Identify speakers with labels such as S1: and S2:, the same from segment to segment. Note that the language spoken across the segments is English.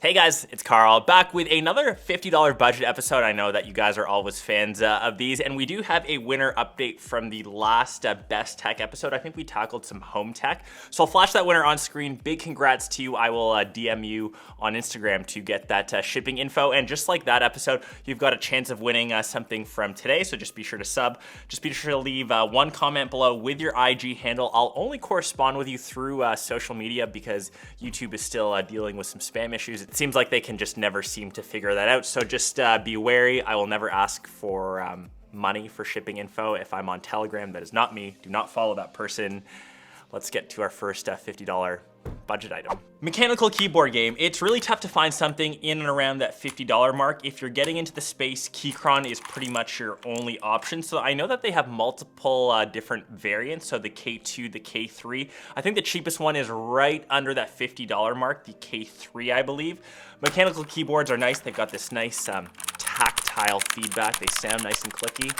S1: Hey guys, it's Carl, back with another $50 budget episode. I know that you guys are always fans of these, and we do have a winner update from the last Best Tech episode. I think we tackled some home tech, so I'll flash that winner on screen. Big congrats to you. I will DM you on Instagram to get that shipping info, and just like that episode, you've got a chance of winning something from today, so just be sure to sub. Just be sure to leave one comment below with your IG handle. I'll only correspond with you through social media because YouTube is still dealing with some spam issues. It seems like they can just never seem to figure that out. So just be wary. I will never ask for money for shipping info. If I'm on Telegram, that is not me. Do not follow that person. Let's get to our first $50 budget item. Mechanical keyboard game. It's really tough to find something in and around that $50 mark. If you're getting into the space, Keychron is pretty much your only option. So I know that they have multiple different variants. So the K2, the K3. I think the cheapest one is right under that $50 mark, the K3, I believe. Mechanical keyboards are nice. They've got this nice tactile feedback. They sound nice and clicky.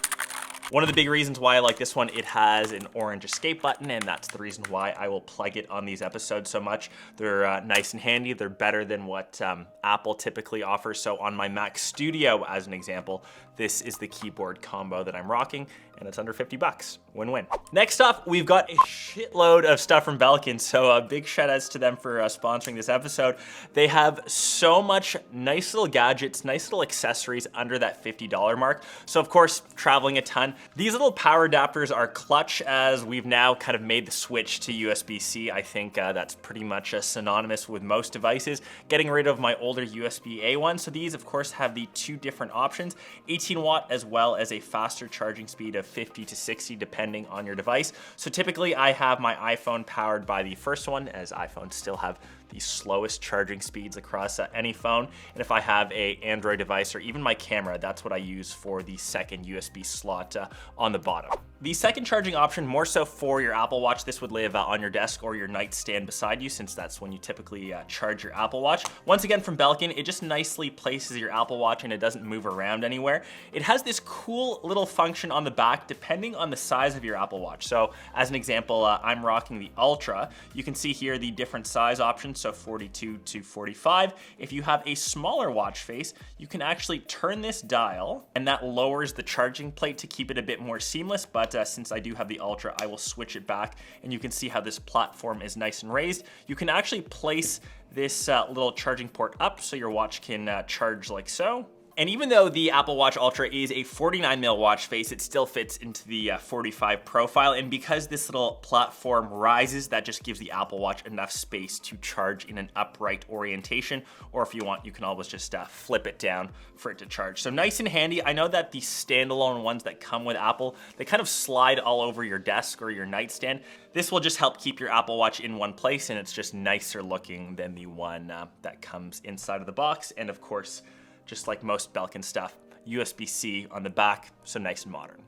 S1: One of the big reasons why I like this one, it has an orange escape button, and that's the reason why I will plug it on these episodes so much. They're nice and handy. They're better than what Apple typically offers. So on my Mac Studio, as an example, this is the keyboard combo that I'm rocking, and it's under 50 bucks. Win-win. Next up, we've got a shitload of stuff from Belkin, so a big shout outs to them for sponsoring this episode. They have so much nice little gadgets, nice little accessories under that $50 mark. So of course, traveling a ton. These little power adapters are clutch, as we've now kind of made the switch to USB-C. I think that's pretty much synonymous with most devices. Getting rid of my older USB-A ones. So these of course have the two different options, 18 watt as well as a faster charging speed of 50 to 60 depending on your device. So typically I have my iPhone powered by the first one, as iPhones still have the slowest charging speeds across any phone. And if I have a Android device or even my camera, that's what I use for the second USB slot on the bottom. The second charging option, more so for your Apple Watch. This would live on your desk or your nightstand beside you, since that's when you typically charge your Apple Watch. Once again, from Belkin, it just nicely places your Apple Watch and it doesn't move around anywhere. It has this cool little function on the back depending on the size of your Apple Watch. So as an example, I'm rocking the Ultra. You can see here the different size options, so 42 to 45. If you have a smaller watch face, you can actually turn this dial, and that lowers the charging plate to keep it a bit more seamless. But since I do have the Ultra, I will switch it back, and you can see how this platform is nice and raised. You can actually place this little charging port up so your watch can charge like so. And even though the Apple Watch Ultra is a 49mm watch face, it still fits into the 45 profile. And because this little platform rises, that just gives the Apple Watch enough space to charge in an upright orientation. Or if you want, you can always just flip it down for it to charge. So nice and handy. I know that the standalone ones that come with Apple, they kind of slide all over your desk or your nightstand. This will just help keep your Apple Watch in one place, and it's just nicer looking than the one that comes inside of the box. And of course, just like most Belkin stuff, USB-C on the back, so nice and modern.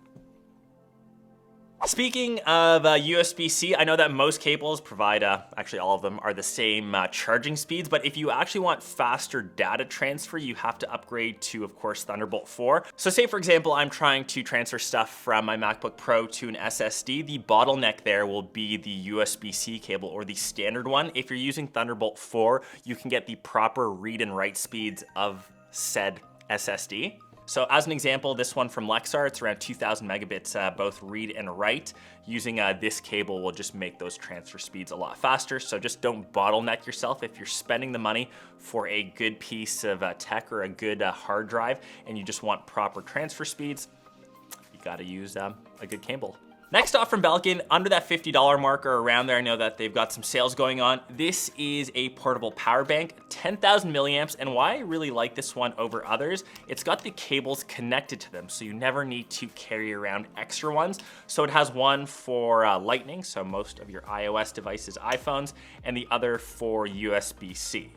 S1: Speaking of USB-C, I know that most cables provide, actually all of them are the same charging speeds, but if you actually want faster data transfer, you have to upgrade to, of course, Thunderbolt 4. So say, for example, I'm trying to transfer stuff from my MacBook Pro to an SSD. The bottleneck there will be the USB-C cable, or the standard one. If you're using Thunderbolt 4, you can get the proper read and write speeds of said SSD. So as an example, this one from Lexar, it's around 2000 megabits, both read and write. Using this cable will just make those transfer speeds a lot faster. So just don't bottleneck yourself. If you're spending the money for a good piece of tech or a good hard drive, and you just want proper transfer speeds, you gotta use a good cable. Next off from Belkin, under that $50 mark or around there, I know that they've got some sales going on. This is a portable power bank, 10,000 milliamps, and why I really like this one over others, it's got the cables connected to them, so you never need to carry around extra ones. So it has one for Lightning, so most of your iOS devices, iPhones, and the other for USB-C.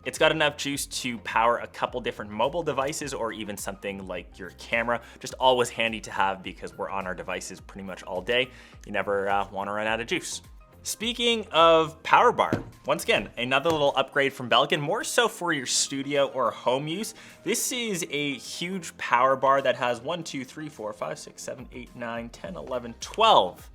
S1: It's got enough juice to power a couple different mobile devices, or even something like your camera. Just always handy to have because we're on our devices pretty much all day. You never want to run out of juice. Speaking of power bar, once again, another little upgrade from Belkin, more so for your studio or home use. This is a huge power bar that has 1, 2, 3, 4, 5, 6, 7, 8, 9, 10, 11, 12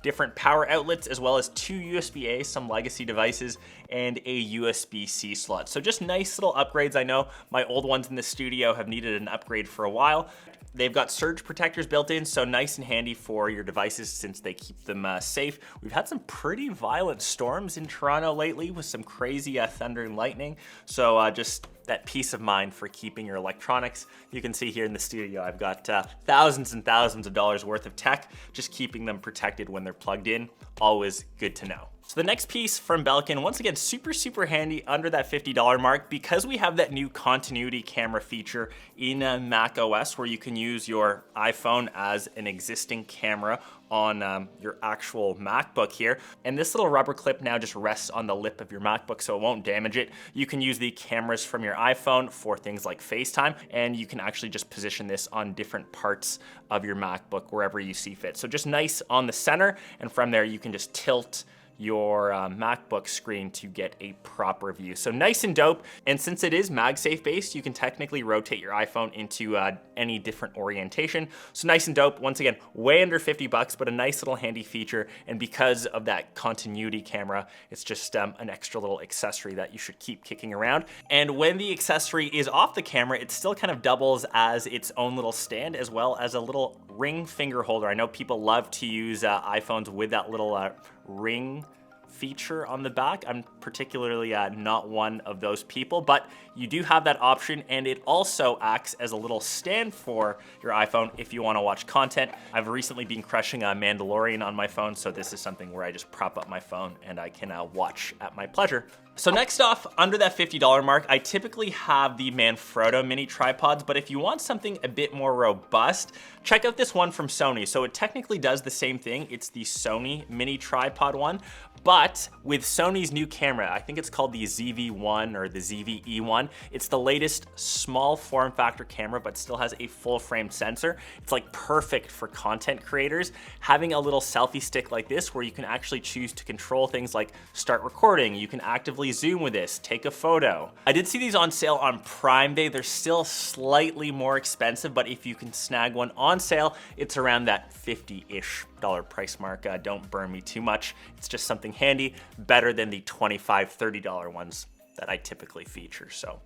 S1: different power outlets, as well as 2 USB-A, some legacy devices, and a USB-C slot. So just nice little upgrades. I know my old ones in the studio have needed an upgrade for a while. They've got surge protectors built in, so nice and handy for your devices since they keep them safe. We've had some pretty violent storms in Toronto lately with some crazy thunder and lightning. So just that peace of mind for keeping your electronics. You can see here in the studio, I've got thousands and thousands of dollars worth of tech, just keeping them protected when they're plugged in. Always good to know. So the next piece from Belkin, once again, super handy under that $50 mark, because we have that new continuity camera feature in Mac OS where you can use your iPhone as an existing camera on your actual MacBook here. And this little rubber clip now just rests on the lip of your MacBook so it won't damage it. You can use the cameras from your iPhone for things like FaceTime, and you can actually just position this on different parts of your MacBook wherever you see fit. So just nice on the center, and from there you can just tilt your MacBook screen to get a proper view. So nice and dope. And since it is MagSafe based, you can technically rotate your iPhone into any different orientation. So nice and dope. Once again, way under 50 bucks, but a nice little handy feature. And because of that continuity camera, it's just an extra little accessory that you should keep kicking around. And when the accessory is off the camera, it still kind of doubles as its own little stand, as well as a little ring finger holder. I know people love to use iPhones with that little ring feature on the back. I'm particularly not one of those people, but you do have that option, and it also acts as a little stand for your iPhone if you want to watch content. I've recently been crushing Mandalorian on my phone, so this is something where I just prop up my phone and I can watch at my pleasure. So next off, under that $50 mark, I typically have the Manfrotto mini tripods, but if you want something a bit more robust, check out this one from Sony. So it technically does the same thing. It's the Sony mini tripod one, but with Sony's new camera, I think it's called the ZV-1 or the ZV-E1. It's the latest small form factor camera, but still has a full frame sensor. It's like perfect for content creators. Having a little selfie stick like this where you can actually choose to control things like start recording, you can actively zoom with this, take a photo. I did see these on sale on Prime Day. They're still slightly more expensive, but if you can snag one on sale, it's around that $50-ish price mark. Don't burn me too much. It's just something handy, better than the $25, $30 ones that I typically feature. So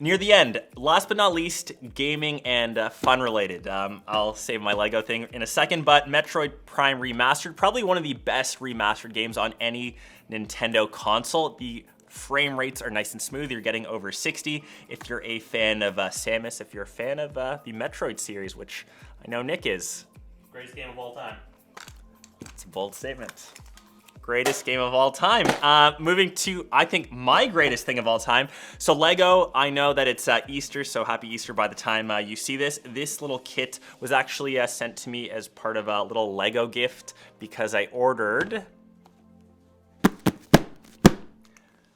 S1: near the end, last but not least, gaming and fun related. I'll save my Lego thing in a second, but Metroid Prime Remastered, probably one of the best remastered games on any Nintendo console. The frame rates are nice and smooth. You're getting over 60. If you're a fan of Samus, if you're a fan of the Metroid series, which I know Nick is. Greatest game of all time. It's a bold statement. Greatest game of all time. Moving to, I think, my greatest thing of all time. So Lego, I know that it's Easter, so happy Easter by the time you see this. This little kit was actually sent to me as part of a little Lego gift because I ordered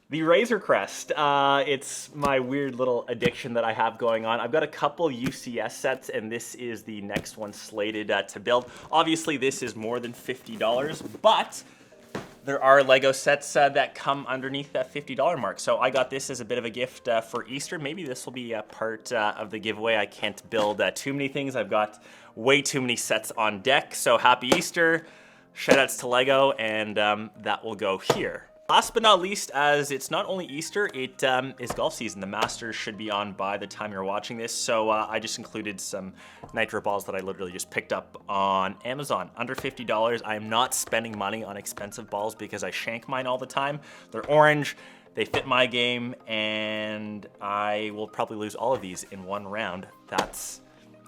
S1: the Razor Crest. It's my weird little addiction that I have going on. I've got a couple UCS sets, and this is the next one slated to build. Obviously, this is more than $50, but there are Lego sets that come underneath that $50 mark. So I got this as a bit of a gift for Easter. Maybe this will be a part of the giveaway. I can't build too many things. I've got way too many sets on deck. So happy Easter. Shout outs to Lego, and that will go here. Last but not least, as it's not only Easter, it is golf season. The Masters should be on by the time you're watching this, so I just included some Nitro balls that I literally just picked up on Amazon. Under $50. I am not spending money on expensive balls because I shank mine all the time. They're orange, they fit my game, and I will probably lose all of these in one round. That's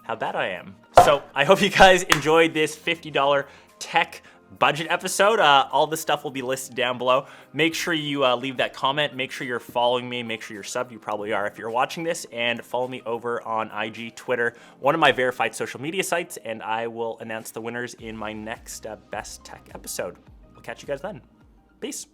S1: how bad I am. So I hope you guys enjoyed this $50 tech budget episode. All this stuff will be listed down below. Make sure you leave that comment. Make sure you're following me. Make sure you're subbed. You probably are if you're watching this. And follow me over on IG, Twitter, one of my verified social media sites, and I will announce the winners in my next Best Tech episode. We'll catch you guys then. Peace.